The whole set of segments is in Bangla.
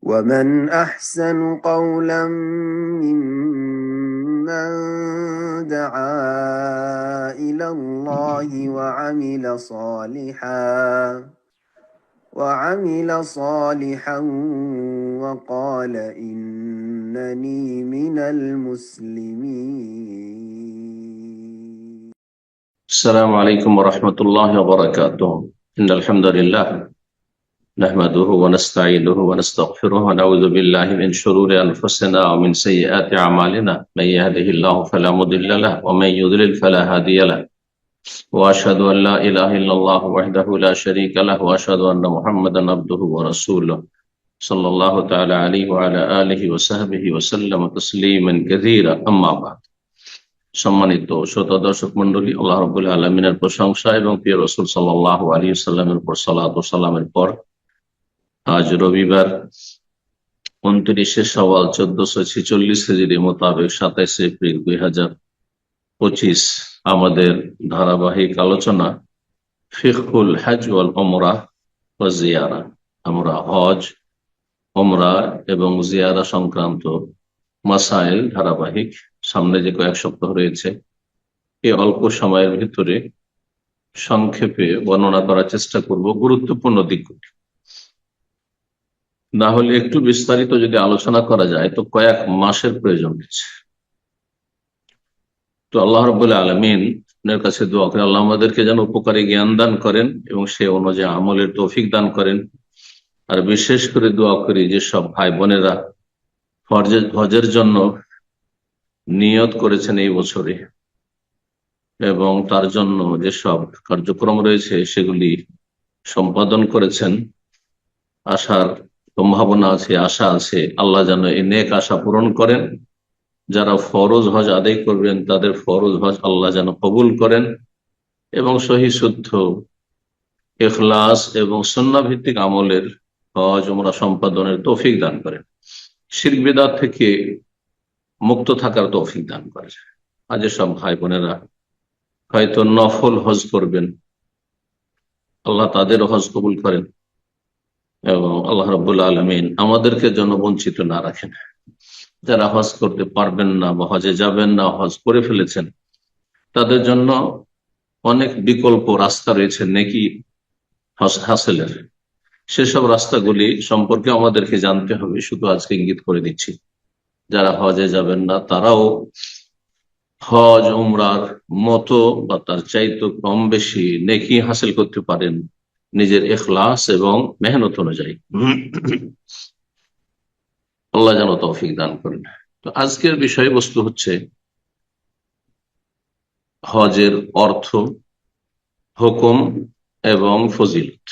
ومن أحسن قولا ممن دعا إلى الله وعمل صالحا وقال إنني من المسلمين. السلام عليكم ورحمة الله وبركاته. إن الحمد لله نحمده ونستعينه ونستغفره ونعوذ بالله من شرور أنفسنا ومن سيئات أعمالنا من يهده الله فلا مضل له ومن يضلل فلا هادي له وأشهد أن لا إله إلا الله وحده لا شريك له وأشهد أن محمدا عبده ورسوله صلى الله تعالى عليه وعلى آله وصحبه وسلم تسليما كثيرا أما بعد। সম্মানিত শ্রোতা দর্শক মন্ডলী, আল্লাহ রাব্বুল আলামিনের প্রশংসা এবং প্রিয় রাসূল সাল্লাল্লাহু আলাইহি ওয়াসাল্লামের উপর সালাত ও সালামের পর আজ রবিবার 29শে শাওয়াল 1446 হিজরি মোতাবেক 27 এপ্রিল 2025 আমাদের ধারাবাহিক আলোচনা ফিকহুল হজ ওয়াল উমরাহ ওয়া জিয়ারা। আমরা হজ, উমরা এবং জিয়ারা সংক্রান্ত মাসাইল ধারাবাহিক সামনে যে কয়েক সপ্তাহ রয়েছে এই অল্প সময়ের ভিতরে সংক্ষেপে বর্ণনা করার চেষ্টা করব গুরুত্বপূর্ণ দিকগুলি। না হলে একটু বিস্তারিত যদি আলোচনা করা যায় তো কয়েক মাসের প্রয়োজন রয়েছে। তো আল্লাহ রাব্বুল আলামিনের কাছে দোয়া করে আল্লাহ আমাদেরকে যেন উপকারী জ্ঞান দান করেন এবং সে অনুযায়ী আমলের তৌফিক দান করেন। আর বিশেষ করে দোয়া করি যে সব ভাই বোনেরা হজের জন্য নিয়ত করেছেন এই বছরে এবং তার জন্য যেসব কার্যক্রম রয়েছে সেগুলি সম্পাদন করেছেন, আশার সম্ভাবনা আছে, আশা আছে, আল্লাহ যেন এই নেক আশা পূরণ করেন। যারা ফরজ হজ আদায় করবেন তাদের ফরজ হজ আল্লাহ যেন কবুল করেন এবং সহি শুদ্ধ ইখলাস এবং সুন্নাহ ভিত্তিক আমলের হজ উমরা সম্পাদনের তৌফিক দান করেন। শিরক বিদআত থেকে মুক্ত থাকার তৌফিক দান করেন। আজ সব ভাই বোনেরা হয়তো নফল হজ করবেন, আল্লাহ তাদের হজ কবুল করেন এবং আল্লাহ রাব্বুল আলামিন আমাদেরকে যেন বঞ্চিত না রাখেন। যারা হজ করতে পারবেন না বা হজে যাবেন না, হজ করে ফেলেছেন, তাদের জন্য অনেক বিকল্প রাস্তা রয়েছে নেকি হজ হাসিলের। সেসব রাস্তাগুলি সম্পর্কে আমাদেরকে জানতে হবে। শুধু আজকে ইঙ্গিত করে দিচ্ছি, যারা হজে যাবেন না তারাও হজ উমরার মতো বা তার চাইতে কম বেশি নেকি হাসিল করতে পারেন নিজের ইখলাস এবং মেহনত অনুযায়ী। আল্লাহ যেন তৌফিক দান করেন। তো আজকের বিষয়বস্তু হচ্ছে হজের অর্থ, হুকুম এবং ফজিলত।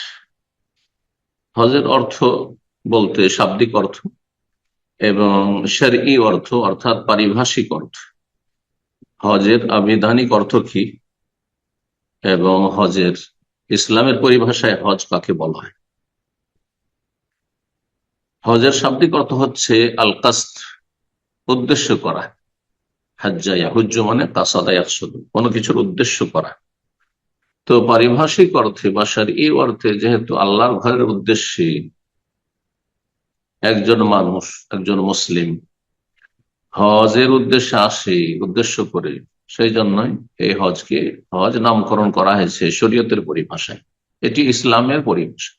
হজের অর্থ বলতে শাব্দিক অর্থ এবং শরঈ অর্থ অর্থাৎ পারিভাষিক অর্থ। হজের আবিধানিক অর্থ কি এবং হজের ইসলামের পরিভাষায় হজ কাকে বলা হয়। হজের শাব্দিক অর্থ হচ্ছে আল কাসদ, উদ্দেশ্য করা। হাজ্জা ইয়াহুজ্জু মানে কাসাদা ইয়াকসুদু, কোনো কিছুর উদ্দেশ্য করা। তো পারিভাষিক অর্থে বা শরঈ অর্থে যেহেতু আল্লাহর ঘরের উদ্দেশ্যে একজন মানুষ, একজন মুসলিম হজের উদ্দেশ্যে আসে, উদ্দেশ্য করে, সেই জন্যই এই হজকে হজ নামকরণ করা হয়েছে শরীয়তের পরিভাষায়। এটি ইসলামের পরিভাষা।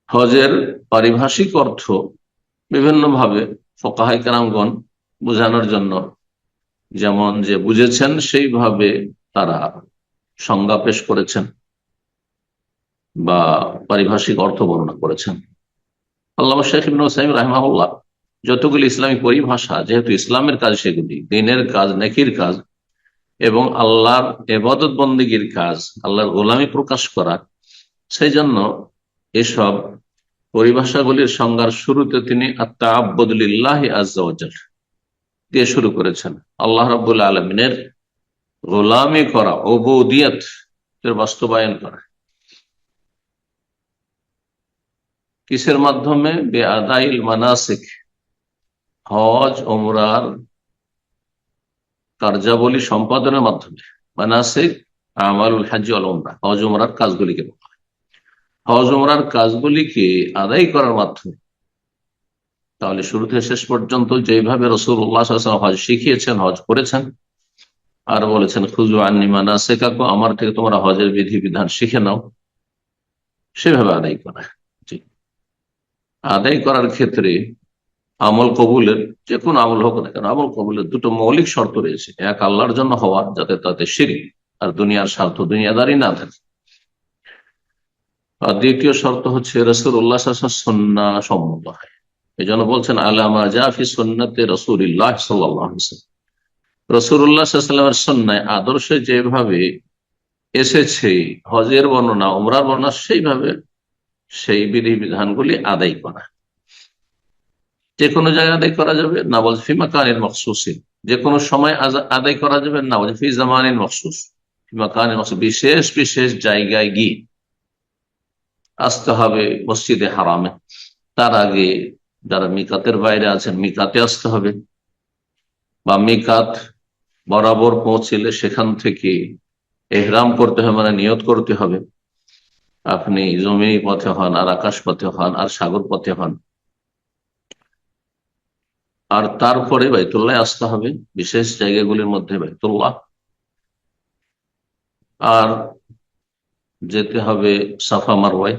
হজের পারিভাষিক অর্থ বিভিন্ন ভাবে ফুকাহায়ে কেরামগণ বোঝানোর জন্য যেমন যে বুঝেছেন সেইভাবে তারা সংজ্ঞা পেশ করেছেন বা পারিভাষিক অর্থ বর্ণনা করেছেন। আল্লামা শেখ ইবনে উসাইমিন রাহিমাহুল্লাহ যতগুলি ইসলামিক পরিভাষা, যেহেতু ইসলামের কাজ সেগুলি দ্বীনের কাজ, নেকির কাজ এবং আল্লাহর ইবাদত বন্দেগীর কাজ, আল্লাহর গোলামি প্রকাশ করা, সেই জন্য এসব পরিভাষাগুলির সংজ্ঞার শুরুতে তিনি আত-তাআব্বুদু লিল্লাহি আযজা ওয়া জাল দিয়ে শুরু করেছেন। আল্লাহ রাব্বুল আলামিনের গোলামি করা, উবুদিয়ত এর বাস্তবায়ন করা। কিসের মাধ্যমে? বেআদাইল মানাসিক, হজ উমরার কার্যাবলী সম্পাদনের মাধ্যমে। মানাসিক আমালুল হজ ওয়াল উমরা, হজ উমরার কাজগুলিকে বলা হয়। হজ ওমরার কাজগুলিকে আদায় করার মাধ্যমে, তাহলে শুরু থেকে শেষ পর্যন্ত যেভাবে রাসূলুল্লাহ সাল্লাল্লাহু আলাইহি ওয়াসাল্লাম হজ শিখিয়েছেন, হজ করেছেন, আর বলেছেন খুযু আন্নী মানাসিকাকুম, আমার থেকে তোমরা হজের বিধি বিধান শিখে নাও, সেভাবে আদায় করা। জি, আদায় করার ক্ষেত্রে আমল কবুলের, যে কোনো আমল হোক না কেন, আমল কবুলের দুটো মৌলিক শর্ত রয়েছে। এক, আল্লাহর জন্য হওয়া, যাতে তাতে শিরক আর দুনিয়ার স্বার্থ, দুনিয়াদারি না থাকে। আর দ্বিতীয় শর্ত হচ্ছে রাসূলুল্লাহ সাল্লাল্লাহু আলাইহি ওয়াসাল্লাম সুন্নাহ সম্মত হয়। এই জন্য বলছেন আলামা জাফি সুন্নতে রাসূলিল্লাহ সাল্লাল্লাহু আলাইহি ওয়াসাল্লাম, রাসূলুল্লাহ সাল্লাল্লাহু আলাইহি ওয়াসাল্লামের সুন্নাহ আদর্শে যেভাবে এসেছে হজের বর্ণনা, উমরার বর্ণনা, সেইভাবে সেই বিধি বিধানগুলি আদায় করা। যে কোনো জায়গায় আদায় করা যাবে, না বলছে ফি মাকানিন মখসুসিন, যে কোনো সময় আদায় করা যাবে, না বলছে ফি জামানিন মখসুস, ফি মাকানিন মখসুস, বিশেষ বিশেষ জায়গায় গিয়ে আসতে হবে মসজিদে হারামে। তার আগে যারা মিকাতের বাইরে আছেন মিকাতে আসতে হবে, বা মিকাত বরাবর পৌঁছলে সেখান থেকে এহরাম করতে হবে, মানে নিয়ত করতে হবে। আপনি জমি পথে হন, আর আকাশ পথে হন, আর সাগর পথে হন, আর তারপরে বাইতুল্লাহ আসতে হবে, বিশেষ জায়গাগুলির মধ্যে বাইতুল্লাহ, আর যেতে হবে সাফা মারওয়ায়,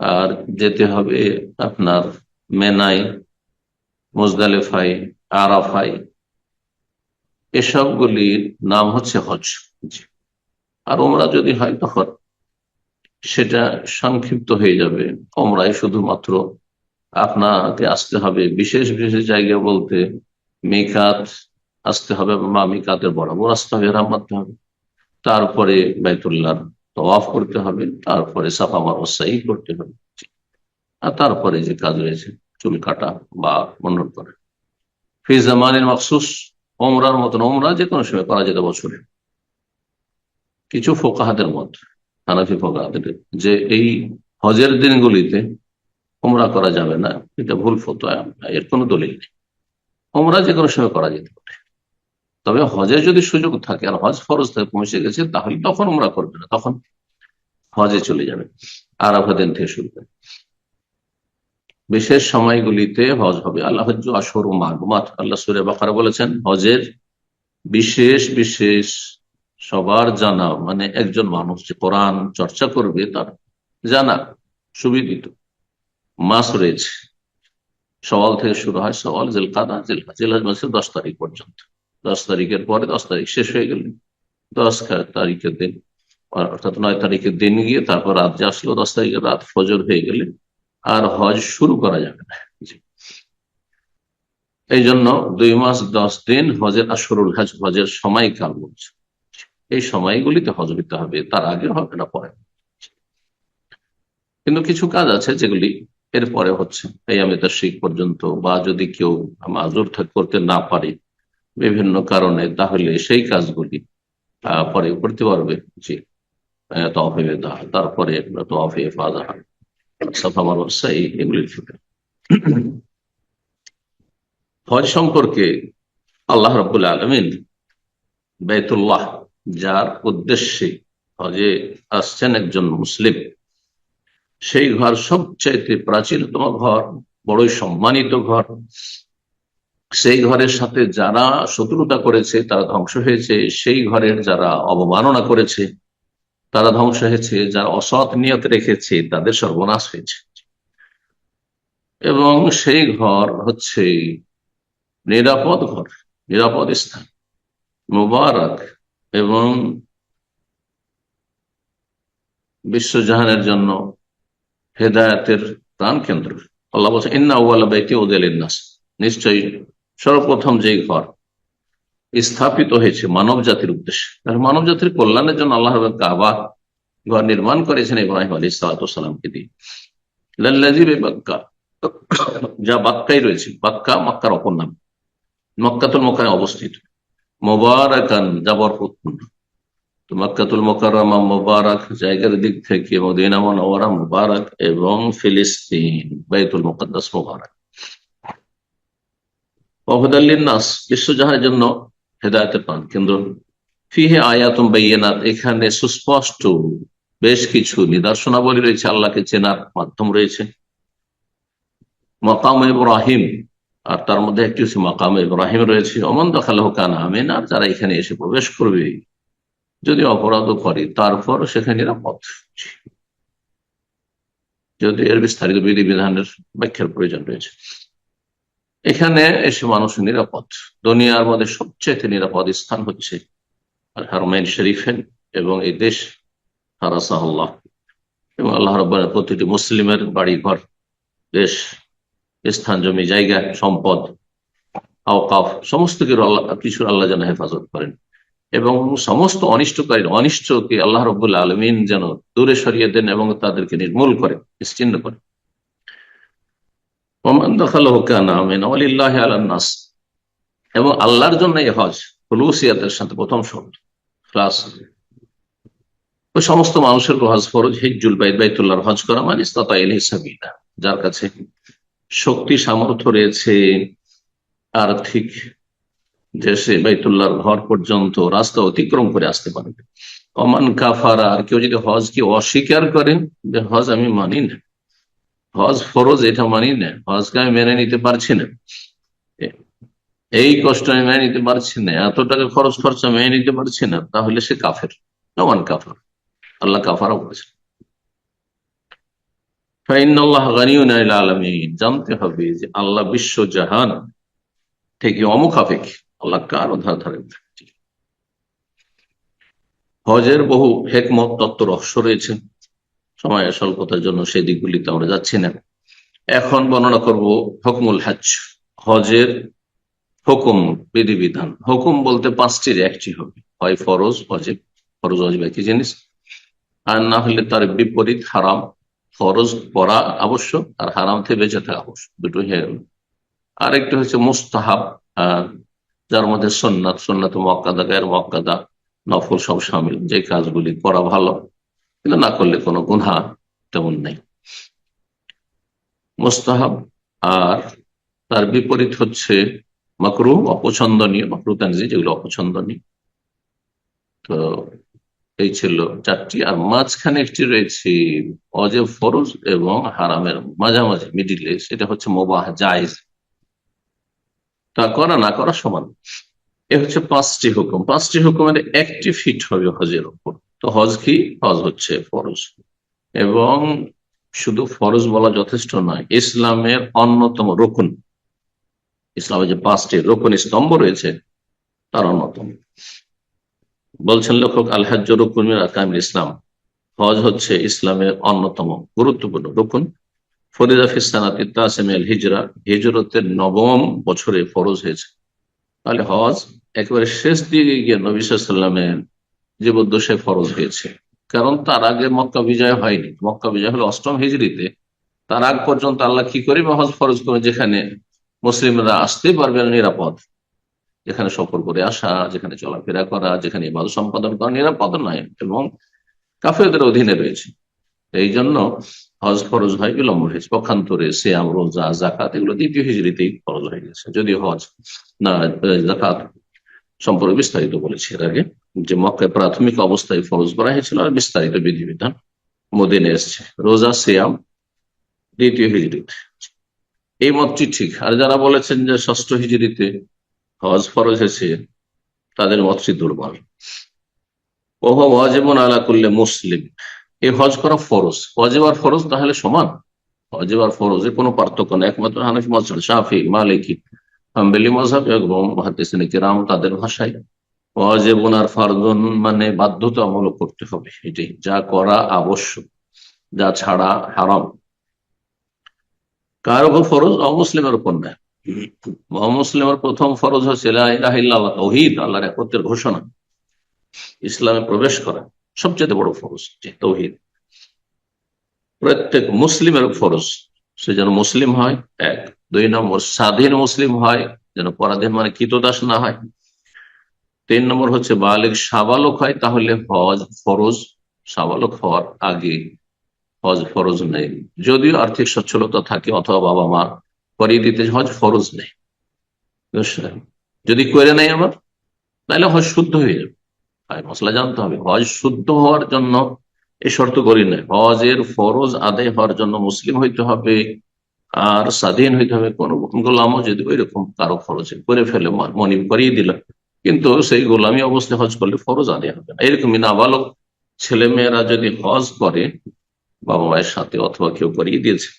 আর যেতে হবে আপনার মেনাই, মুজদালিফাই, আরাফাই, এসবগুলির নাম হচ্ছে হজ। আর ওমরা যদি হয় তখন সেটা সংক্ষিপ্ত হয়ে যাবে। ওমরায় শুধুমাত্র আপনাকে আসতে হবে বিশেষ বিশেষ জায়গা বলতে মিকাত আসতে হবে, বা মিকাতের বরাবর আসতে হবে, এহরাম বাঁধতে হবে, তারপরে বাইতুল্লাহ তওয়াফ করতে হবে, তারপরে সাফা মারওয়া সাই করতে হবে, আর তারপরে যে কাজ রয়েছে চুল কাটা বা মুন্ডন করা। ফি জামানিন মাখসুস, ওমরার মতন ওমরা যে কোনো সময় করা যেতে বছরে। কিছু ফোকাহাদের মত, হানাফি ফোকাহাদের, যে এই হজের দিনগুলিতে ওমরা করা যাবে না, এটা ভুল ফতোয়া, এর কোনো দলিল নেই। ওমরা যে কোনো সময় করা যেতে পারে, তবে হজের যদি সুযোগ থাকে আর হজ ফরজ থেকে পৌঁছে গেছে, তাহলে তখন ওমরা করবে না, তখন হজে চলে যাবে। আরাফা দিন থেকে শুরু করে বিশেষ সময়গুলিতে হজ হবে। আল্লাহ হজ্জু আশহুরু মালুমাত, আল্লাহ সূরা বাকারা বলেছেন হজের বিশেষ বিশেষ সবার জানা, মানে একজন মানুষ যে কোরআন চর্চা করবে তার জানা সুবিদিত মাস রয়েছে। সওয়াল থেকে শুরু হয়, সওয়াল, জিলকাদা, জিলহজ মাসের 10 তারিখ পর্যন্ত। 10 তারিখের পরে 10 তারিখ শেষ হয়ে গেলে 10 তারিখের দিন, অর্থাৎ 9 তারিখের দিন গিয়ে তারপর রাত যে আসলো 10 তারিখের রাত ফজর হয়ে গেলে আর হজ শুরু করা যাবে না। এই জন্য 2 মাস 10 দিন হজের আশহুরুল হজ, হজের সময়কাল বলছে। এই সময়গুলিতে হজ দিতে হবে, তার আগে হবে না, পরে। কিন্তু কিছু কাজ আছে যেগুলি এরপরে হচ্ছে এই আমি তাশরিক পর্যন্ত, বা যদি কেউ মাজুর করতে না পারে বিভিন্ন কারণে, তাহলে সেই কাজগুলি পরে করতে পারবে। জি, তওয়াফে ওয়াদা, তারপরে তওয়াফে ইফাদা, সাফা মারওয়া সাই, এগুলির ক্ষেত্রে। হজ সম্পর্কে আল্লাহ রাব্বুল আলামিন বাইতুল্লাহ, যার উদ্দেশ্যে হজে আসছেন একজন মুসলিম, সেই ঘর সবচাইতে প্রাচীনতম ঘর, বড়ই সম্মানিত ঘর। সেই ঘরের সাথে যারা শত্রুতা করেছে তারা ধ্বংস হয়েছে, সেই ঘরের যারা অবমাননা করেছে তারা ধ্বংস হয়েছে, যারা অসৎ নিয়ত রেখেছে তাদের সর্বনাশ হয়েছে। এবং সেই ঘর হচ্ছে নিরাপদ ঘর, নিরাপদ স্থান, মুবারক, এবং বিশ্বজাহানের জন্য হেদায়েতের প্রাণ কেন্দ্র। আল্লাহ বলছেন ইন্না আউওয়ালা বাইতি উযিয়া লিন-নাস, নিশ্চয়ই সর্বপ্রথম যে ঘর স্থাপিত হয়েছে মানব জাতির উদ্দেশ্যে, মানব জাতির কল্যাণের জন্য আল্লাহ কাবা ঘর নির্মাণ করেছেন ইব্রাহিম আলাইহিস সালাতু ওয়াস সালামকে দিয়ে। লাল্লাযী বিবাক্কা, যা বাক্কায় রয়েছে, বাক্কা মক্কার অপর নাম, মক্কাতুল মুকাররমে অবস্থিত, মুবারাকান, যা বরকতপূর্ণ। তো মক্কাতুল মুকাররমা মুবারক জায়গার দিক থেকে, মদিনা মুনাওয়ারা মুবারক, এবং ফিলিস্তিন বাইতুল মুকাদ্দাস মুবারক। ওয়াহুদাল লিন-নাস, বিশ্বজাহানের জন্য হেদায়েতের প্রাণ কেন্দ্র। ফিহি আয়াতুম বাইয়িনাত, এখানে সুস্পষ্ট বেশ কিছু নিদর্শনাবলী রয়েছে, আল্লাহকে চেনার মাধ্যম রয়েছে। মাকাম ইব্রাহিম, আর তার মধ্যে একটি হচ্ছে মাকাম ইব্রাহিম রয়েছে। অমন দখালহ কানা আমিন, আর যারা এখানে এসে প্রবেশ করবে যদি অপরাধও করে তারপর সেখানে নিরাপদ। যদি এর বিস্তারিত বিধিবিধানের ব্যাখ্যার প্রয়োজন রয়েছে। এখানে এসে মানুষ নিরাপদ। দুনিয়ার মধ্যে সবচেয়ে নিরাপদ স্থান হচ্ছে আল হারমাইন শরীফেন এবং এই দেশ হারাসাহুল্লাহ, এবং আল্লাহ রাব্বুল প্রতিটি মুসলিমের বাড়ি ঘর, দেশ, স্থান, জমি, জায়গা, সম্পদ, আওকাফ, সমস্ত কিছুর আল্লাহ যেন হেফাজত করেন এবং সমস্ত অনিষ্টকে আল্লাহ রাব্বুল আলামিন যেন দূরে সরিয়ে দেন এবং তাদেরকে নির্মূল করেন, নিশ্চিহ্ন করেন। ওমান দাখালাহু কানা আমিনা ওয়ালিল্লাহি আলান নাস, এবং আল্লাহর জন্য এই হজ খুলুসিয়াতের সাথে প্রথম শব্দ ক্লাস, ওই সমস্ত মানুষের হজ ফরজ। হিজ্জুল বাইত, বাইতুল্লাহর হজ করা, মানে ইসতাতা ইলাইহি সাবিলা, যার কাছে শক্তি সামর্থ্য রয়েছে আর্থিক, যে সে বাইতুল্লাহর ঘর পর্যন্ত রাস্তা অতিক্রম করে আসতে পারবে। ওমান কাফারা, আর কেউ যদি হজকে অস্বীকার করেন, যে হজ আমি মানি না, হজ ফরজ এটা মানি না, হজকে আমি মেনে নিতে পারছি না, এই কষ্ট আমি মেনে নিতে পারছি না, এত টাকা খরচ খরচা মেনে নিতে পারছি না, তাহলে সে কাফের। ওমান কাফার, আল্লাহ কাফারা বলেছেন। ফাইনাল্লাহ গানিয়ুন আনিল আলামিন, জানতে হবে যে আল্লাহ বিশ্ব জাহান থেকে অমুখাপেক্ষ, আল্লাহ কারো ধারে। হজের বহু হেকমত, তত্ত্ব, রহস্য রয়েছে। সময় স্বল্পতার জন্য সেই দিকগুলিতে আমরা যাচ্ছি না। এখন বর্ণনা করব হুকমুল হজ, হজের হুকুম, বিধিবিধান। হুকুম বলতে পাঁচটির একটি হবে, হয় ফরজ ওয়াজিব, ফরজ ওয়াজিব একই জিনিস, আর না হলে তার বিপরীত হারাম। ফরজ করা আবশ্যক আর হারাম থেকে বেঁচে থাকা আবশ্যক, দুটো হয়ে গেল। আর একটি হচ্ছে মুস্তাহাব, যার মধ্যে সুন্নাত, সুন্নাত মুআক্কাদা, গায়র মুআক্কাদা, নফল সব শামিল, যে কাজগুলি করা ভালো কিন্তু না করলে কোনো গুনাহ তেমন নেই, মুস্তাহাব। আর তার বিপরীত হচ্ছে মাকরুহ, অপছন্দনীয়, মাকরুহ তানজিহ, যেগুলো অপছন্দনীয়। তো এই ছিল চারটি, আর মাঝখানে একটি রয়েছে ওয়াজিব, ফরজ এবং হারামের মাঝামাঝি, মিডিলে, সেটা হচ্ছে মুবাহ, জায়েজ, তা করা না করা সমান। এ হচ্ছে পাঁচটি হুকুম। পাঁচটি হুকুমের একটি ফিট হবে হজের উপর। তো হজ কি? হজ হচ্ছে ফরজ, এবং শুধু ফরজ বলা যথেষ্ট নয়, ইসলামের অন্যতম রুকন। ইসলামের যে পাঁচটি রুকন স্তম্ভ রয়েছে তার অন্যতম। বলছেন লেখক, আল হজ্জ রুকুন মিন আরকানিল ইসলাম, হজ হচ্ছে ইসলামের অন্যতম গুরুত্বপূর্ণ রুকুন। ফরিদা ফিস সানাতি তাসিম আল হিজরা, হিজরতের নবম বছরে ফরজ হয়েছে। তাহলে হজ একেবারে শেষ দিকে গিয়ে নবী সাল্লাল্লাহু আলাইহি ওয়াসাল্লামের জীবদ্দশায় ফরজ হয়েছে, কারণ তার আগে মক্কা বিজয় হয়নি। মক্কা বিজয় হলো অষ্টম হিজরিতে। তার আগ পর্যন্ত আল্লাহ কি করে হজ ফরজ করে, যেখানে মুসলিমরা আসতে পারবে না নিরাপদ, যেখানে সফর করে আসা, যেখানে চলাফেরা করা, যেখানে ইবাদত সম্পাদন করা নিরাপদ নয় এবং কাফেরদের অধীনে রয়েছে। এই জন্য হজ ফরজ হয়, বিলম্ব হয়েছে। পক্ষান্তরে সিয়াম, রোজা, জাকাত এগুলো দ্বিতীয় হিজরিতেই ফরজ হয়ে গেছে। যদি হজ না জাকাত সম্পর্কে বিস্তারিত বলেছি এর আগে, যে মক্কায় প্রাথমিক অবস্থায় ফরজ করা হয়েছিল, আর বিস্তারিত বিধিবিধান মদিনে এসছে। রোজা, সিয়াম দ্বিতীয় হিজরিতে, এই মতটি ঠিক। আর যারা বলেছেন যে ষষ্ঠ হিজরিতে হজ ফরজ হয়েছে, তাদের মতটি দুর্বল। ওহো ওয়াজিবুন আলা কুল্লি মুসলিম, এই হজ করা ফরজ। ওয়াজিব আর ফরজ তাহলে সমান, ওয়াজিব আর ফরজে কোনো পার্থক্য নেই। একমাত্র হানাফি মাযহাব, শাফিঈ, মালিকি, হাম্বলি মাযহাব এবং মুহাদ্দিসিনে কিরাম তাদের ভাষায় ওয়াজিবুন আর ফারদুন মানে বাধ্যতামূলক করতে হবে, এটাই। যা করা আবশ্যক, যা ছাড়া হারাম। কার উপর ফরজ? অমুসলিমের উপর নয়। অমুসলিমের প্রথম ফরজ হচ্ছে লা ইলাহা ইল্লাল্লাহ, তাওহীদ, আল্লাহর একত্বের ঘোষণা, ইসলামে প্রবেশ করা সবচেয়ে বড় ফরজ, যে তাওহীদ। প্রত্যেক মুসলিমের ফরজ সে যেন মুসলিম হয়, এক। দুই নম্বর, স্বাধীন মুসলিম হয়, যেন পরাধীন মানে কৃতদাস না হয়। তিন নম্বর হচ্ছে বালিগ, সাবালক হয়, তাহলে হজ ফরজ। সাবালক হওয়ার আগে হজ ফরজ নেই, যদিও আর্থিক সচ্ছলতা থাকে অথবা বাবা মা করিয়ে দিতে, হজ ফরজ নেই। যদি করে নেই আবার, তাহলে হজ শুদ্ধ হয়ে যাবে। মশলা জানতে হবে, হজ শুদ্ধ হওয়ার জন্য এই শর্ত করি না। হজের ফরজ আদায় হওয়ার জন্য মুসলিম হইতে হবে আর স্বাধীন হইতে হবে। কোন গোলামও যদি ওই রকম কারো খরচে করে ফেলে, মনিব করিয়ে দিল, কিন্তু সেই গোলামী অবস্থায় হজ করলে ফরজ আদায় হবে না। এরকমই নাবালক ছেলে মেয়েরা যদি হজ করে বাবা মায়ের সাথে অথবা কেউ করিয়ে দিয়েছে,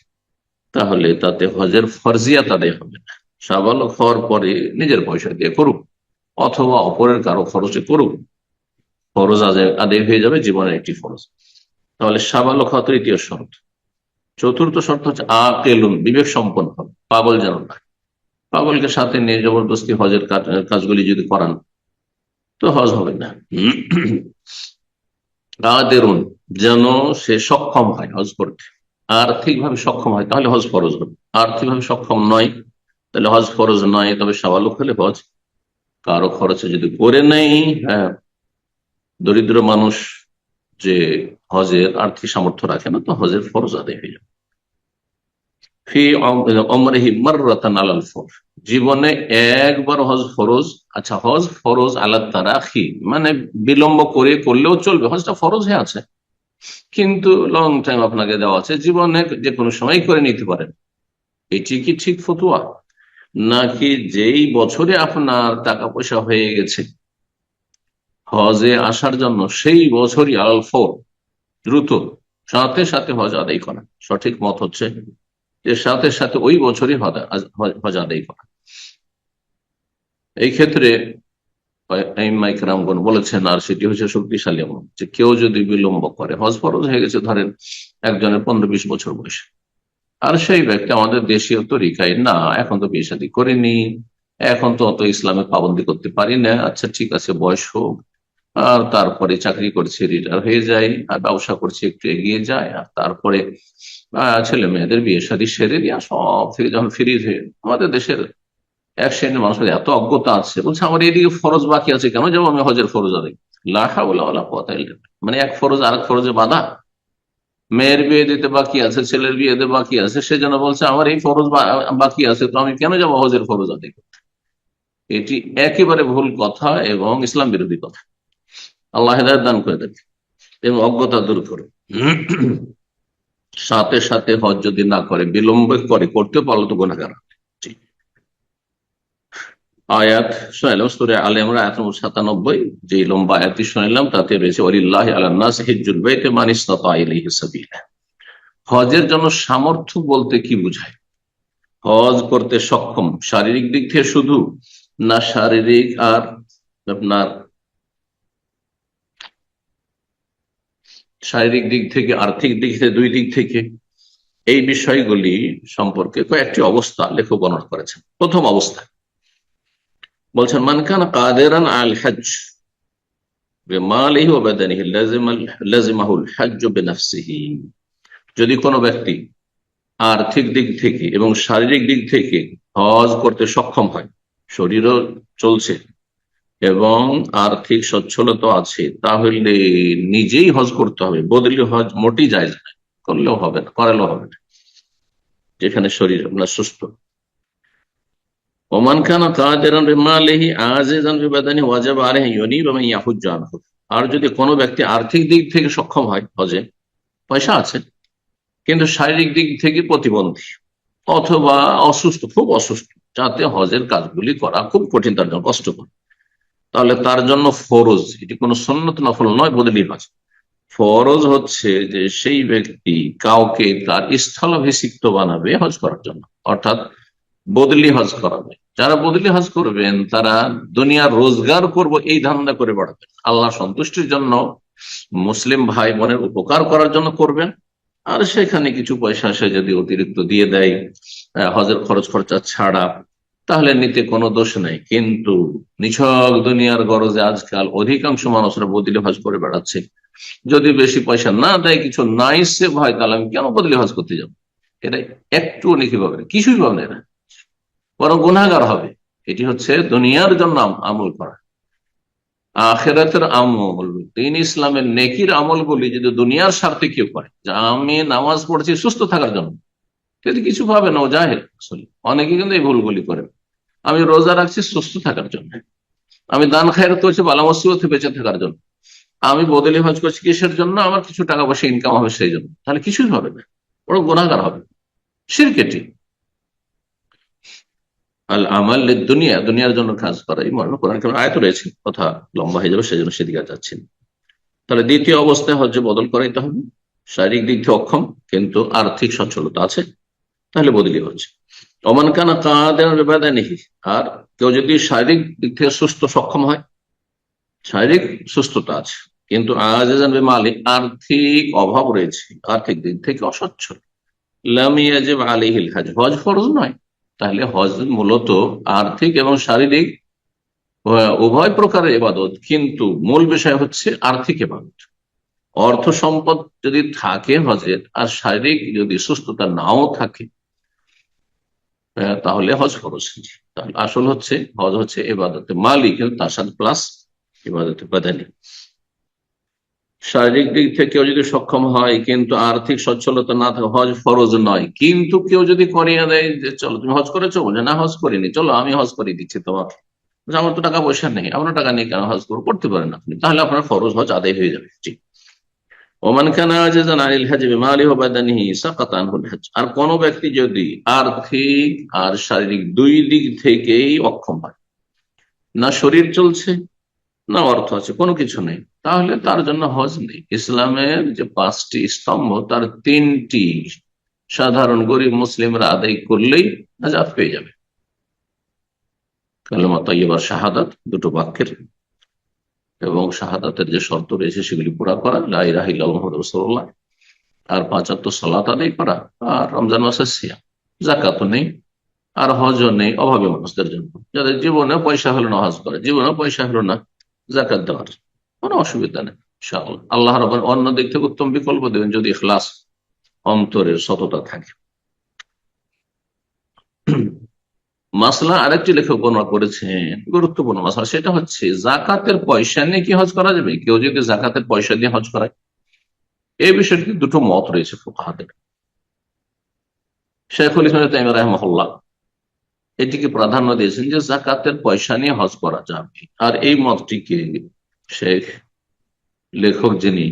তাহলে তাতে হজের ফরজিয়াত আদায় হবে না। সাবালক হওয়ার পরে নিজের পয়সা দিয়ে করুক অথবা অপরের কারো খরচে করুক, ফরজ আদায় হয়ে যাবে, জীবনের একটি ফরজ। তাহলে সাবালক হওয়া তৃতীয় শর্ত। চতুর্থ শর্ত হচ্ছে আকেলুন, বিবেক সম্পন্ন হবে, পাগল যেন না। পাগলকে সাথে নিয়ে জবরদস্তি হজের কাজগুলি যদি করান তো হজ হবে না। কাদেরুন, যেন সে সক্ষম হয় হজ করতে, আর্থিক ভাবে সক্ষম হয়, তাহলে হজ ফরজ হবে। আর্থিক ভাবে সক্ষম নয় তাহলে হজ ফরজ নয়। তবে সাবালক হলে হজ কারো খরচে যদি করে নেই, হ্যাঁ, দরিদ্র মানুষ যে হজের আর্থিক সামর্থ্য রাখে না, তো হজের ফরজ আদায় হয়ে যাবে। জীবনে একবার হজ ফরজ। আচ্ছা, হজ ফরজ আল্লাহ তারাখি, মানে বিলম্ব করে করলেও চলবে, হজটা ফরজ হয়ে আছে কিন্তু লং টাইম আপনাকে দেওয়া আছে, জীবনে যে কোনো সময় করে নিতে পারেন। এটি কি ঠিক ফতুয়া? নাকি যেই বছরে আপনার টাকা পয়সা হয়ে গেছে হজে আসার জন্য, সেই বছরই আল ফোর, দ্রুত সাথে সাথে হজ আদায় করা? সঠিক মত হচ্ছে যে সাথে সাথে ওই বছরই হজ আদায় করা। এই ক্ষেত্রে রামগণ বলেছেন, আর সেটি হচ্ছে শক্তিশালী মত, যে কেউ যদি বিলম্ব করে, হজ ফরজ হয়ে গেছে ধরেন একজনের 15-20 বছর বয়সে, আর সেই ব্যক্তি আমাদের দেশীয় তরিকায় না, এখন তো বিয়ে শাদী করিনি, এখন তো অত ইসলামের পাবন্দি করতে পারি না, আচ্ছা ঠিক আছে বয়স হোক, আর তারপরে চাকরি করছে, রিটায়ার হয়ে যায়, আর ব্যবসা করছে, একটু এগিয়ে যায়, আর তারপরে ছেলে মেয়েদের বিয়ে শাদী সেরে দিয়া সব থেকে যখন ফিরে হয়ে, আমাদের দেশের এক শ্রেণীর মানুষের এত অজ্ঞতা আছে, বলছে আমার এদিকে ফরজ বাকি আছে, কেন যাবো আমি হজের ফরজ আদায়? মানে এক ফরজ আর এক ফরজে বাধা। মেয়ের বিয়ে দিতে বাকি আছে, ছেলের বিয়ে দিতে বাকি আছে, সেজন্য বলছে আমার এই ফরজ বাকি আছে, তো আমি কেন যাবো হজের ফরজ আদায় করতে? এটি একেবারে ভুল কথা এবং ইসলাম বিরোধী কথা। আল্লাহ হেদায়েত দান করে দেন এবং অজ্ঞতা দূর করুন। সাথে সাথে হজ যদি না করে, বিলম্ব করে, করতে পারলো তো গুনাহগার। আয়াত শুনাইলাম সূরা আলে ইমরান আয়াত নম্বর 97, যে লম্বা আয়াতটি শুনাইলাম তাতে রয়েছে ওয়ালিল্লাহি আলান নাস হিজ্জুল বাইতি মান ইসতাতা ইলাইহি সাবিলা। হজের জন্য সামর্থ্য বলতে কি বোঝায়? হজ করতে সক্ষম শারীরিক দিক থেকে শুধু, না শারীরিক আর আপনার শারীরিক দিক থেকে, আর্থিক দিক থেকে, দুই দিক থেকে? এই বিষয়গুলি সম্পর্কে কয়েকটি অবস্থা লেখক বর্ণনা করেছেন। প্রথম অবস্থা বলছেন, মান কানা কাদিরান আল হজ বিমালিহি ওয়া বাদানিহি লাজিমাহুল হজ্জ বিনাফসিহি। যদি কোনো ব্যক্তি আর্থিক দিক থেকে এবং শারীরিক দিক থেকে হজ করতে সক্ষম হয়, শরীরও চলছে এবং আর্থিক সচ্ছলতা আছে, তাহলে নিজেই হজ করতে হবে। বদলি হজ মোটেই জায়েজ না, করলেও হবে না, করালেও হবে না, যেখানে শরীর আপনার সুস্থ। ওমান কানা কাদিরান বিমালিহি আজিজান বিবাদানিহি ওয়াজিব আলাইহি ইউনিব মান ইয়াহুজ্জু আনহু। আর যদি কোনো ব্যক্তি আর্থিক দিক থেকে সক্ষম হয়, হজে পয়সা আছে কিন্তু শারীরিক দিক থেকে প্রতিবন্ধী অথবা অসুস্থ, খুব অসুস্থ, যাতে হজের কাজগুলি করা খুব কঠিন, তার জন্য কষ্টকর, তাহলে তার জন্য ফরজ, এটি কোনো সুন্নত নফল নয়, বদলি হজ। ফরজ হচ্ছে যে সেই ব্যক্তি কাউকে তার স্থলাভিষিক্ত বানাবে হজ করার জন্য, অর্থাৎ বদলি হজ করাবে। যারা বদলি হজ করবেন তারা দুনিয়ার রোজগার করব এই ধান্দা করে বেড়াবেন, আল্লাহ সন্তুষ্টির জন্য, মুসলিম ভাই বোনের উপকার করার জন্য করবেন। আর সেখানে কিছু পয়সা সে যদি অতিরিক্ত দিয়ে দেয় হজের খরচ খরচা ছাড়া, তাহলে নিতে কোনো দোষ নেই। কিন্তু নিছক দুনিয়ার গরজে আজকাল অধিকাংশ মানুষরা বদলি হজ করে বেড়াচ্ছে। যদি বেশি পয়সা না দেয়, কিছু নাই সে ভয়, তাহলে আমি কেন বদলি হজ করতে যাবো? এটা একটু নেকি পাবে না, কিছুই পাবে না, বরং গুনাহগার হবে। এটি হচ্ছে দুনিয়ার জন্য আমল করা, আখিরাতের আমল, দিন ইসলামের নেকির আমলগুলি যদি দুনিয়ার স্বার্থে কেউ করে, যে আমি নামাজ পড়ছি সুস্থ থাকার জন্য, যদি কিছু পাবে না, ও জাহেল। আসলে অনেকে কিন্তু এই ভুলগুলি করেন। আমি রোজা রাখছি সুস্থ থাকার জন্য, আমি দান খায়রাত করছি বালা মুসিবত থেকে বেঁচে থাকার জন্য, আমি বদলি হজ করছি কিসের জন্য? আমার কিছু টাকা পয়সা ইনকাম হবে সেই জন্য, তাহলে কিছুই হবে না, বড় গুনাহগার হবে, শিরকেটি। আল আমাল দুনিয়া, দুনিয়ার জন্য কাজ করা, এই মর্মে কোরআন কারিমে আয়াত রয়েছে, কথা লম্বা হয়ে যাবে সেজন্য সেদিকে যাচ্ছি না। তাহলে দ্বিতীয় অবস্থায় হজ্জে বদল করাইতে হবে, শারীরিক দিক থেকে অক্ষম কিন্তু আর্থিক সচ্ছলতা আছে, তাহলে বদলি হচ্ছে। ওমান কানা কাদিরান বিবাদানিহি, আর কেউ যদি শারীরিক দিক থেকে সুস্থ সক্ষম হয়, শারীরিক সুস্থতা আছে কিন্তু আজিজান বিমালি, আর্থিক অভাব রয়েছে, আর্থিক দিক থেকে অসচ্ছল, লাম ইয়াজিব আলাইহিল হজ, হজ ফরজ নয়। তাহলে হজ মূলত আর্থিক এবং শারীরিক উভয় প্রকারের ইবাদত, কিন্তু মূল বিষয় হচ্ছে আর্থিক ইবাদত। অর্থ সম্পদ যদি থাকে হজের, আর শারীরিক যদি সুস্থতা নাও থাকে, তাহলে হজ ফরজ। তাহলে আসল হচ্ছে হজ হচ্ছে ইবাদতে মালি, কিন্তু তার সাথে প্লাস ইবাদতে বাদানি। শারীরিক দিক থেকে কেউ যদি সক্ষম হয় কিন্তু আর্থিক সচ্ছলতা না থাকে, হজ ফরজ নয়। কিন্তু কেউ যদি করিয়ে দেয় যে চলো তুমি হজ করেছো, বলে না হজ করিনি, চলো আমি হজ করিয়ে দিচ্ছি তোমাকে, আমার তো টাকা পয়সা নেই, আপনার টাকা নেই কেন হজ করতে পারেন আপনি, তাহলে আপনার ফরজ হজ আদায় হয়ে যাবে। জি। ওমান কানা আজিজান আনিল হজ বিমালিহি ওয়া বাদানিহি সাকাতা আনহুল হজ, আর কোন ব্যক্তি যদি আর্থিক আর শারীরিক দুই দিক থেকেই অক্ষম হয়, না শরীর চলছে না অর্থ আছে, কোনো কিছু নেই, তাহলে তার জন্য হজ নেই। ইসলামের যে 5টি স্তম্ভ, তার 3টি সাধারণ গরিব মুসলিমরা আদায় করলেই নাজাত পেয়ে যাবে। কালেমা তাইয়্যিবা, শাহাদাত, দুটো বাক্যের, এবং শাহাদাতের যে শর্ত রয়েছে সেগুলি পুরা করা, লা ইলাহা ইল্লাল্লাহু মুহাম্মাদুর রাসূলুল্লাহ, আর 5 ওয়াক্ত সালাত আদায় করা, আর রমজান মাসের সিয়াম। যাকাতও নেই, আর হজও নেই অভাবী মানুষদের জন্য, যাদের জীবনে পয়সা হলো না হজ করে, জীবনে পয়সা হলো না যাকাত দেওয়ার, কোনো অসুবিধা নেই ইনশাআল্লাহ। আল্লাহ রাব্বুল অন্য দিক থেকে উত্তম বিকল্প দেবেন, যদি ইখলাস, অন্তরের সততা থাকে। মাসলা আরেকটি লেখক বর্ণনা করেছেন, গুরুত্বপূর্ণ মাসলা, সেটা হচ্ছে জাকাতের পয়সা নিয়ে কি হজ করা যাবে? কেউ যদি জাকাতের পয়সা দিয়ে হজ করায়, এই বিষয়টি দুটো মত রয়েছে ফুকাহাদের। শাইখুল ইসলাম ইবনে তাইমিয়া রাহিমাহুল্লাহ এটিকে প্রাধান্য দিয়েছেন যে জাকাতের পয়সা নিয়ে হজ করা যাবে, আর এই মতটিকে শেখ লেখক যিনি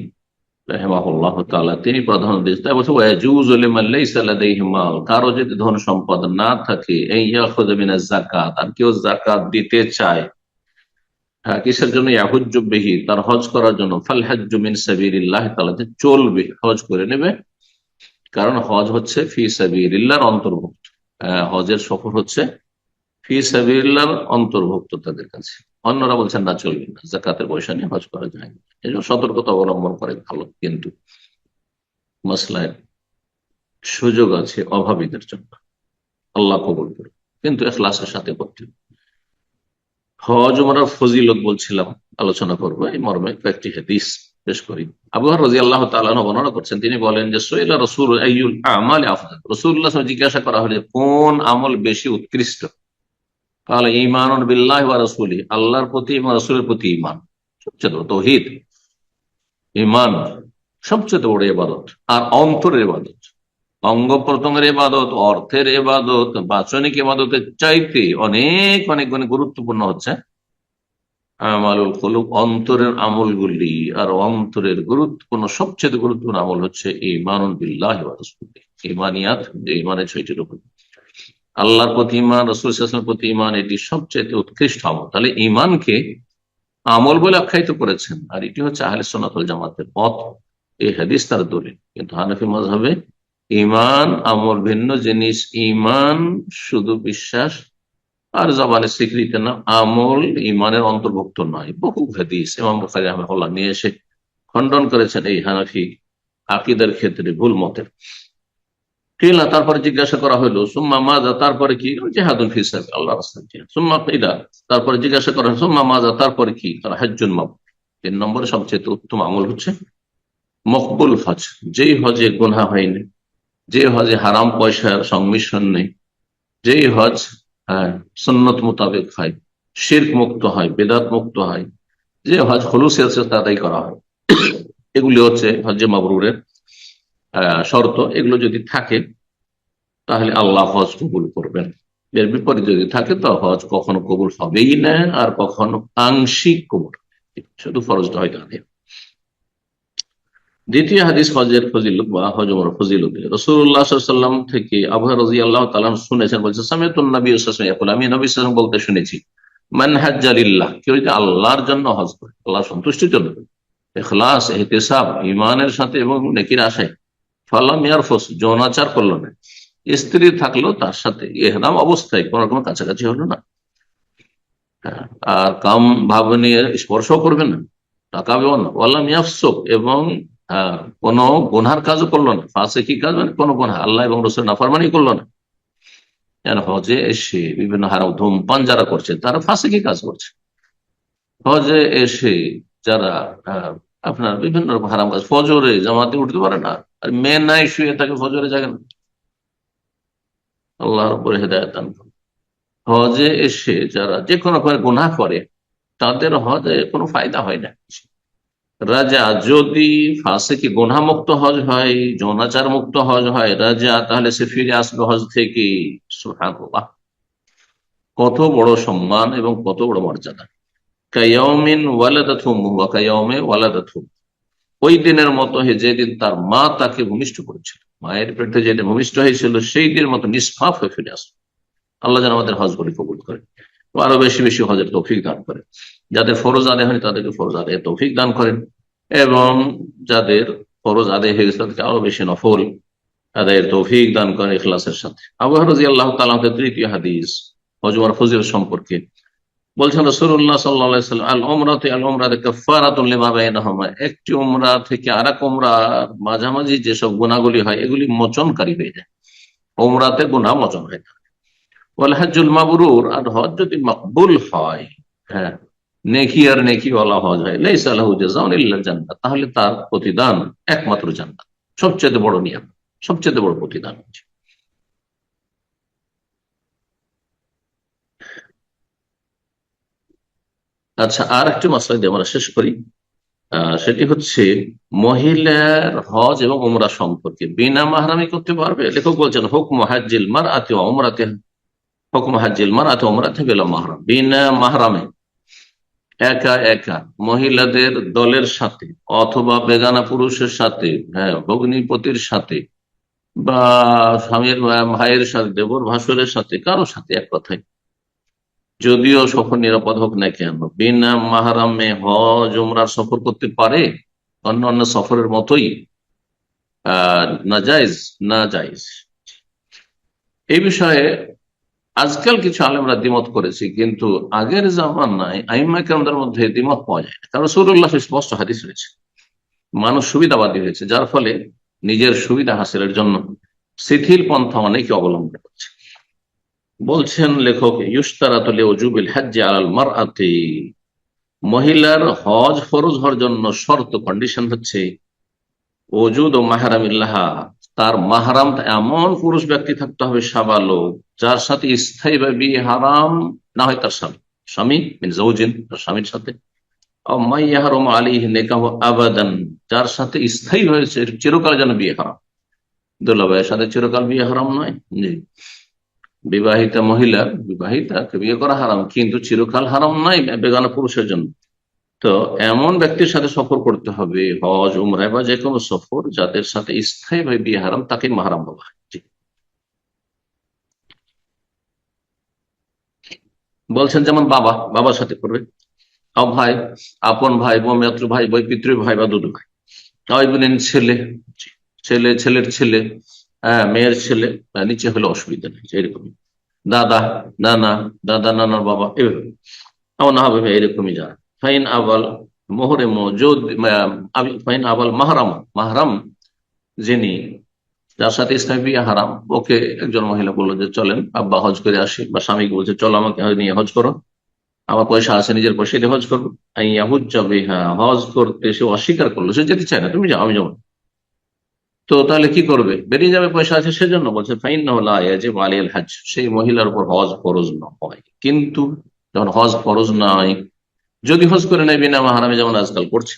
রাহিমাহুল্লাহ তাআলা তিনি প্রাধান্য দিয়েছেন। তাই বলছে ওয়াজুজু লিমান লাইসা লাদাইহি মাল, কারো যদি ধন সম্পদ না থাকে, এই ইয়াখুযু মিনাজ যাকাত, আর কেউ যাকাত দিতে চায়, হ্যাঁ কিসের জন্য? ইয়াহুজ্জু বিহি, তার হজ করার জন্য, ফাল হাজ্জু মিন সাবিলিল্লাহ, তাহলে চলবে, হজ করে নেবে, কারণ হজ হচ্ছে ফি সাবিলিল্লাহর অন্তর্ভুক্ত। হজের সফর হচ্ছে ফি সাবিলিল্লাহর অন্তর্ভুক্ত তাদের কাছে। অন্যরা বলছেন না, চলবে না, যাকাতের পয়সা নিয়ে হজ করা যায় না, এই জন্য সতর্কতা অবলম্বন করে ভালো। কিন্তু মাসলায় সুযোগ আছে অভাবীদের জন্য, আল্লাহ কবুল করে, কিন্তু ইখলাসের সাথে করতে হবে। হজ ওমরার ফজিলত বলছিলাম, আলোচনা করবো এই মর্মে কয়েকটি হাদিস পেশ করি। আবু হুরায়রা রাদিয়াল্লাহু তাআলা আনহু বর্ণনা করছেন, তিনি বলেন যে সুইলা রাসূল আইয়ুল আমালি আফদাল, রাসূলুল্লাহ জিজ্ঞাসা করা হলো কোন আমল বেশি উৎকৃষ্ট? কাল ঈমানুন বিল্লাহি ওয়া রাসূলিহি, আল্লাহর প্রতি এবং রাসূলের প্রতি ঈমান, সবচেয়ে বড় তাওহীদ, ঈমান সবচেয়ে বড় ইবাদত, আর অন্তরের ইবাদত, অঙ্গ প্রত্যঙ্গের ইবাদত, অর্থের ইবাদত, বাচনিক ইবাদতের চাইতে অনেক অনেক গুণে গুরুত্বপূর্ণ হচ্ছে আমালুল কুলুব, অন্তরের আমলগুলি। আর অন্তরের গুরুত্বপূর্ণ, সবচেয়ে গুরুত্বপূর্ণ আমল হচ্ছে ঈমানুন বিল্লাহি ওয়া রাসূলিহি, ঈমানিয়াত, যে ঈমানের 6টি রকম, আল্লাহর প্রতি ঈমান, রাসূল সাল্লাল্লাহু আলাইহি ওয়াসাল্লামের প্রতি ঈমান, এটি সবচেয়ে উৎকৃষ্ট আমল। তাহলে ঈমানকে আমল বলে আখ্যায়িত করেছেন, আর এটি হচ্ছে আহলে সুন্নাত ওয়াল জামাতের পথ, এই হাদিস তার দলিল। কিন্তু হানাফি মাযহাবে ঈমান আমল ভিন্ন জিনিস, ঈমান শুধু বিশ্বাস আর জবানের স্বীকৃতি না, আমল ঈমানের অন্তর্ভুক্ত নয়। বহু হাদিস ইমাম বুখারী রাহিমাহুল্লাহ নিয়ে এসে খণ্ডন করেছেন এই হানাফি আকীদার ক্ষেত্রে ভুল মতের। কিলা, তারপরে জিজ্ঞাসা করা হলো সুম্মা মাজা, তারপরে কি? জিহাদুন ফি সাবিলিল্লাহ, আল্লাহর রাস্তায় জিহাদ। সুম্মা কিলা, তারপরে জিজ্ঞাসা করা হলো সুম্মা মাজা, তারপরে কি? তার হজ্জুন মাবরুর, 3 নম্বরে সবচেয়ে উত্তম আমল হচ্ছে মকবুল হজ, যেই হজে গুনাহ হয়নি, যে হজে হারাম পয়সার সংমিশ্রণ নেই, যেই হজ সুন্নত মোতাবেক হয়, শিরক মুক্ত হয়, বেদাত মুক্ত হয়, যে হজ খুলুসের সাথে আদায় করা হয়, এগুলি হচ্ছে হজ্জে মাবরুরের শর্ত। এগুলো যদি থাকে তাহলে আল্লাহ হজ কবুল করবেন। এর বিপরীত যদি থাকে তো হজ কখনো কবুল হবেই না, আর কখনো আংশিক কবুল, শুধু ফরজটা হয়তো আদায়। দ্বিতীয় হাদিস হজের ফজিলত বা হজ ওমরার ফজিলত, রাসূলুল্লাহ সাল্লাল্লাহু আলাইহি ওয়াসাল্লাম থেকে আবু হুরায়রা রাদিয়াল্লাহু তাআলা শুনেছেন, বলছেন সামিতুন নবী সাল্লাল্লাহু আলাইহি ওয়াসাল্লাম ইয়াকুল, আমি নবী সাল্লাল্লাহু আলাইহি ওয়াসাল্লাম বলতে শুনেছি, মান হাজ্জা লিল্লাহ, কেউ যদি আল্লাহর জন্য হজ করে, আল্লাহর সন্তুষ্টির জন্য, ইখলাস ইহতিসাব ঈমানের সাথে এবং নেকির আশায়, ফালাম ইয়ারফুস, যৌনাচার করলো না, স্ত্রী থাকলো তার সাথে ইহরাম অবস্থায়, কোন রকম কাছাকাছি হলো না, হ্যাঁ, আর কাম ভাব নিয়ে স্পর্শ করবে না, তাকাবেও না, ওয়াল্লাম ইয়াফসুক, এবং কোন গুনহার কাজও করলো না, ফাসিকি কাজ মানে কোন গুনহা, আল্লাহ এবং রাসূলের নাফরমানি করলো না। হজে এসে বিভিন্ন হারাম ধূমপান যারা করছে তারা ফাসিকি কাজ করছে। হজে এসে যারা আপনার বিভিন্ন রকম হারাম কাজ, ফজরে জামাতে উঠতে পারে না, আর মেয়ে নাই শুয়ে থাকে ফজরে জাগে না, আল্লাহর উপরে হেদায়েত দান করুন। হজে এসে যারা যে কোনো গুনাহ করে তাদের হজে কোনো ফায়দা হয় না। রাজা যদি ফাসিকি গুনাহ মুক্ত হজ হয়, যৌনাচার মুক্ত হজ হয় রাজা, তাহলে সে ফিরে আসবে হজ থেকে। সুবহানাল্লাহ, কত বড় সম্মান এবং কত বড় মর্যাদা। কায়াউমিন ওয়ালাদাতহু উম্মুহু ওয়া কায়াউমি ওয়ালাদাতহু, ওই দিনের মতো যেদিন তার মা তাকে ভূমিষ্ঠ করেছিল, মায়ের পেটে যেদিন ভূমিষ্ঠ হয়েছিল সেই দিনের মতো নিষ্পাপ হয়ে ফিরে আসবে। আল্লাহ যেন আমাদের হজ করে কবুল করে, আরো বেশি বেশি হজের তৌফিক দান করেন। যাদের ফরজ আদায় হয়নি তাদেরকে ফরজ আদায়ের তৌফিক দান করেন, এবং যাদের ফরজ আদায় হয়ে গেছে তাদেরকে আরো বেশি নফল আদায়ের তৌফিক দান করেন ইখলাসের সাথে। আবু হুরায়রা রাদিয়াল্লাহু তাআলা তৃতীয় হাদিস হজ ওমরার ফজিলত সম্পর্কে বলছেন, রাসূলুল্লাহ সাল্লাল্লাহু আলাইহি ওয়াসাল্লাম, আল উমরাতু কাফফারাতুন লিমা বাইনাহুমা, একটি উমরা থেকে আরেক উমরার মাঝামাঝি যেসব গুনাহগুলি হয় এগুলি মোচনকারী হয়ে যায়, উমরাতে গুনাহ মোচন হয়। ওয়াল হজ্জুল মাবরুর, আর হজ যদি মকবুল হয়, হ্যাঁ, নেকি আর নেকি ওয়ালা হজ হয়, লাইসা লাহু জাযাউন ইল্লাল জান্নাত, তাহলে তার প্রতিদান একমাত্র জান্নাত। সবচেয়ে বড় নিয়ামত, সবচেয়ে বড় প্রতিদান হচ্ছে। আচ্ছা, আর একটি মাসলা দিয়ে আমরা শেষ করি, সেটি হচ্ছে মহিলার হজ এবং উমরা সম্পর্কে বিনা মাহরামি করতে পারবে। লেখক বলছেন, হুকম হাজ্জিল মারআতি ওয়া উমরাতিহা, হুকম হাজ্জিল মারআতি ওয়া উমরাতিহা বিলা মাহরাম, বিনা মাহরামে একা একা মহিলাদের দলের সাথে অথবা বেগানা পুরুষের সাথে, হ্যাঁ, ভগ্নিপতির সাথে বা স্বামীর ভাইয়ের সাথে, দেবর ভাসুরের সাথে, কারোর সাথে, এক কথায় যদিও সফর নিরাপদ হোক না কেন, বিনা মাহরামে হজ উমরার সফর করতে পারে, অন্য অন্য সফরের মতোই নাজায়েজ, না জায়েজ। এই বিষয়ে আজকাল কিছু আলেমরা দ্বিমত করেছে, কিন্তু আগের জামানায় আইম্মা কেরামদের মধ্যে দ্বিমত পাওয়া যায় না, কারণ রাসূলুল্লাহ স্পষ্ট হাদিস রয়েছে। মানুষ সুবিধাবাদী হয়েছে, যার ফলে নিজের সুবিধা হাসিলের জন্য শিথিল পন্থা অনেকে অবলম্বন করছে। বলছেন লেখক, ইউশতারাতু লিউজুবিল হজ্জি আলাল মারআতি, মহিলার হজ ফরজ হওয়ার জন্য শর্ত, কন্ডিশন হচ্ছে ওজুদ ও মাহরামিল্লাহ, তার মাহরাম এমন পুরুষ ব্যক্তি থাকতে হবে, সাবালক, যার সাথে স্থায়ী বা বিয়ে হারাম না হয় তার স্বামী, স্বামী মিন জাওজিন, তার স্বামীর সাথে, মাইয়াহরুম আলাইহি নিকাহু আবাদান, যার সাথে স্থায়ী হয়েছে চিরকাল যেন বিয়ে হারাম। দুলাভাইয়ের সাথে চিরকাল বিয়ে হারাম নয়, জি, বিবাহিতা মহিলা বিবাহিতাকে বিয়ে করা হারাম, কিন্তু চিরকাল হারাম নয় বেগানা পুরুষের জন্য। তো এমন ব্যক্তির সাথে সফর করতে হবে হজ উমরায় বা যে কোনো সফর, যাদের সাথে স্থায়ী ভাবে বিয়ে হারাম, তাকে মাহারাম বলা হয়। জি। বলছেন যেমন বাবা, বাবার সাথে করবে, ভাই, আপন ভাই, মাত্র ভাই, বই পিতৃ ভাই বা দুধ ভাই, বোনের ছেলে, ছেলে, ছেলের ছেলে, হ্যাঁ, মেয়ের ছেলে, নিচে হলে অসুবিধা নেই, এরকমই দাদা, নানা, দাদা নানার বাবা, এভাবে এমন হবে এরকমই যারা। ফাইন আবাল মোহরে মজুদ, ফাইন আবাল মাহরাম, মাহরাম যিনি, যার সাথে ইসলামী বিয়ে হারাম, ওকে একজন মহিলা বললো যে চলেন আব্বা হজ করে আসি, বা স্বামীকে বলছে চলো আমাকে নিয়ে হজ করো, আমার পয়সা আছে, নিজের পয়সা দিয়ে হজ করবো, হ্যাঁ, হজ করতে সে অস্বীকার করলো, সে যেতে চায় না, তুমি যাও আমি যাবো না। তো তাহলে কি করবে? বেরিয়ে যাবে, পয়সা আছে সেজন্য। বলছে ফাইন আলিয়াল হজ, সেই মহিলার উপর হজ ফরজ না হয়। কিন্তু যখন হজ ফরজ নয়, যদি হজ করে নেয় বিনা মাহরামে, যেমন আজকাল করছে,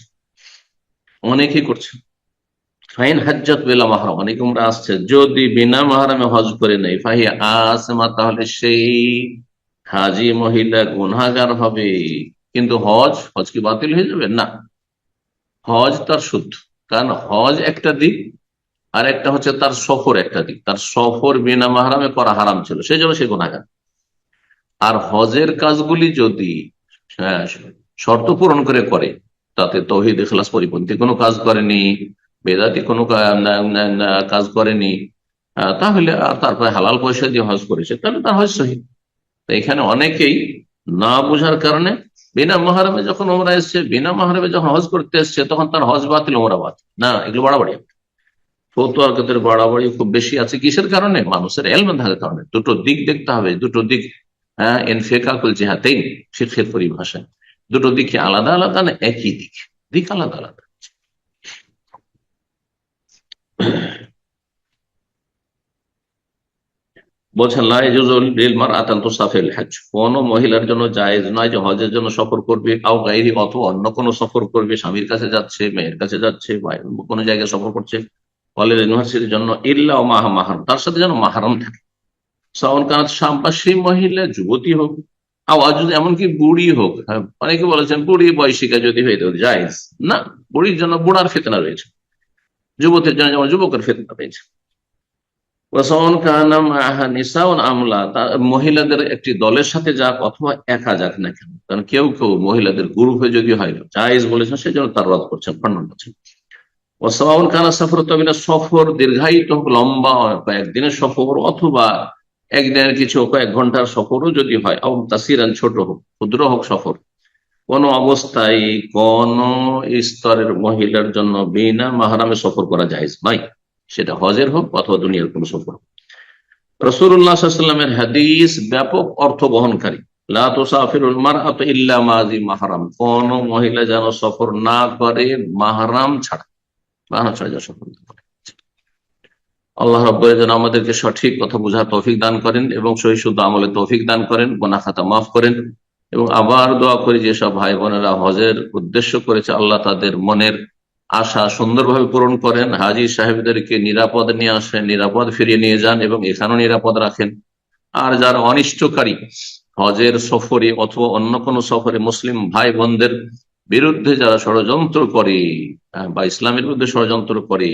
অনেকেই করছে, ফাইন হজ্জাত বেলা মাহরাম, অনেক উমরা আসছে, যদি বিনা মাহরামে হজ করে নেই, ফাহি আসমা, তাহলে সেই হাজি মহিলা গুনাহগার হবে। কিন্তু হজ কি বাতিল হয়ে যাবে? না, হজ তার শুদ্ধ, কারণ হজ একটা দিক, আর একটা হচ্ছে তার সফর একটা দিক। তার সফর বিনা মাহরামে করা হারাম ছিল, সেই জন্য সে গুনাহগার। আর হজের কাজগুলি যদি হ্যাঁ, শর্ত পূরণ করে করে, তাতে তৌহিদ ইখলাস পরিপন্থী কোনো কাজ করেনি, বেদাতি কোনো কাজ করেনি, তাহলে আর তারপরে হালাল পয়সা দিয়ে হজ করেছে, তাহলে তার হজ সহিহ। তো এখানে অনেকেই না বোঝার কারণে বিনা মাহরামে যখন ওমরা এসছে, বিনা মাহরামে যখন হজ করতে এসছে, তখন তার হজ বাতিল ওমরা বাতিল। না, এগুলো বাড়াবাড়ি। ফতুয়ার বাড়াবাড়ি খুব বেশি আছে। কিসের কারণে? মানুষের এলম থাকার কারণে। দুটো দিক দেখতে হবে, দুটো দিক। হ্যাঁ, ইনফিকাকুল জিহাতাইন ফিকহের পরিভাষায় দুটো দিকে আলাদা আলাদা না একই দিক? দিক আলাদা আলাদা। বলছেন কোন মহিলার জন্য জায়েজ নয় যে হজের জন্য সফর করবে, আও গাইরি অথবা অন্য কোনো সফর করবে, স্বামীর কাছে যাচ্ছে, মেয়ের কাছে যাচ্ছে, বা কোনো জায়গায় সফর করছে, কলেজ ইউনিভার্সিটির জন্য, ইল্লা মাহারাম, তার সাথে যেন মাহারাম থাকে। সাওন কানাত শাম, বা সেই মহিলা যুবতী হোক, আওয়াজ যদি এমনকি বুড়ি হোক। হ্যাঁ, অনেকে বলেছেন বুড়ি বয়সিকা যদি হয়ে থাকে জায়েজ। না, বুড়ির জন্য বুড়ার ফিতনা রয়েছে, যুবতীর জন্য যেমন যুবকের ফিতনা রয়েছে। মহিলাদের একটি দলের সাথে যাক অথবা একা যাক না কেন, কারণ কেউ কেউ মহিলাদের গ্রুপে যদি হয় জায়েজ বলেছেন, সেই জন্য তার রদ করছেন, খণ্ডন করছেন। ওয়াসাওয়াউন কানা সফর, তবে না সফর দীর্ঘায়িত হোক, লম্বা কয়েকদিনের সফর, অথবা একদিনের কিছু কয়েক ঘন্টার সফরও যদি হয়, তাসিরান ছোট হোক, ক্ষুদ্র হোক সফর, কোন অবস্থায় কোন স্তরের মহিলার জন্য বিনা মাহরামে সফর করা জায়েজ নয়, সেটা হজের হোক অথবা দুনিয়ার কোন সফর। রাসূলুল্লাহ সাল্লাল্লাহু আলাইহি ওয়াসাল্লামের হাদিস ব্যাপক অর্থ বহনকারী। লা তুসাফিরুল মারআতু ইল্লা মাযি মাহরাম, কোন মহিলা যেন সফর না করে মাহরাম ছাড়া, মাহরাম ছাড়া যেন সফর না করে। আল্লাহ রাব্বুল যেন আমাদেরকে সঠিক কথা বোঝার তৌফিক দান করেন এবং সহি শুদ্ধ আমলের তৌফিক দান করেন, গুনাহ খাতা মাফ করেন। এবং আবার দোয়া করি যেসব ভাই বোনেরা হজের উদ্দেশ্য করেছে, আল্লাহ তাদের মনের আশা সুন্দরভাবে পূরণ করেন, হাজী সাহেবদেরকে নিরাপদ নিয়ে আসেন, নিরাপদ ফিরিয়ে নিয়ে যান এবং এখানেও নিরাপদ রাখেন। আর যারা অনিষ্টকারী হজের সফরে অথবা অন্য কোনো সফরে মুসলিম ভাই বোনদের বিরুদ্ধে যারা ষড়যন্ত্র করে, বা ইসলামের বিরুদ্ধে ষড়যন্ত্র করে,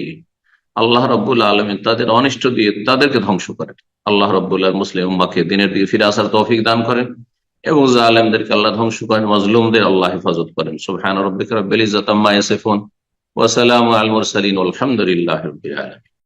আল্লাহ রাব্বুল আলামিন তাদের অনিষ্ট দিয়ে তাদেরকে ধ্বংস করেন। আল্লাহ রাব্বুল আলামিন মুসলিম উম্মাহকে দিনের দিকে ফিরে আসার তৌফিক দান করেন এবং জালেমদেরকে আল্লাহ ধ্বংস করেন, মাজলুমদের আল্লাহ হেফাজত করেন। সুবহান রাব্বিকা রাব্বিল ইজ্জাতি আম্মা ইয়াসিফুন ওয়া সালামু আলাল মুরসালিন ওয়ালহামদুলিল্লাহি রাব্বিল আলামিন।